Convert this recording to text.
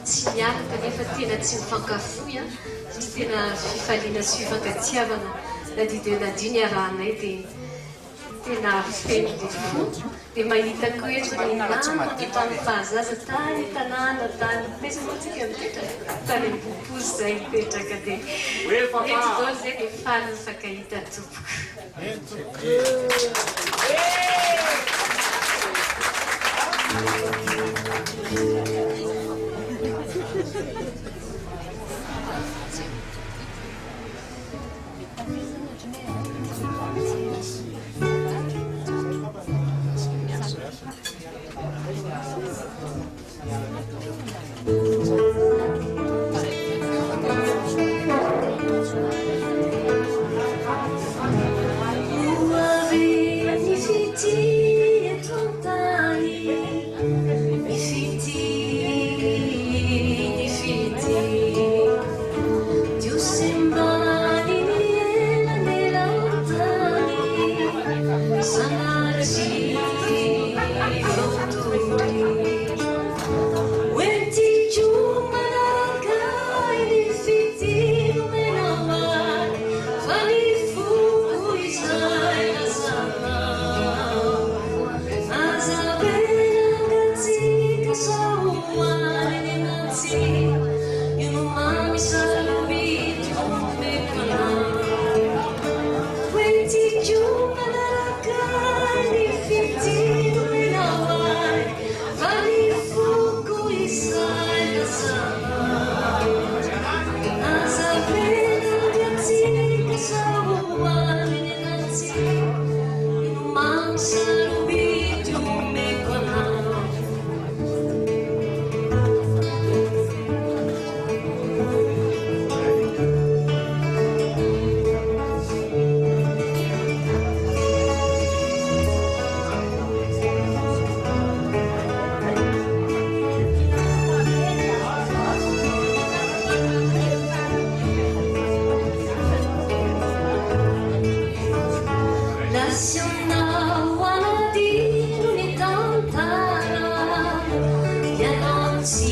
tsy miaraka nefa tena tsy mifankafoy a satria tena fifaliana sy fifankatsiavana na dia nadio ny arahanay dia tena feno dia fo dia mahita ko etra ny namana tamin'ny fahazaza tany tanàna tany misy moa tsika mipetraka tany ambopozy zay mipetraka dia eto izao zay dia faly mifankahita tompoko. See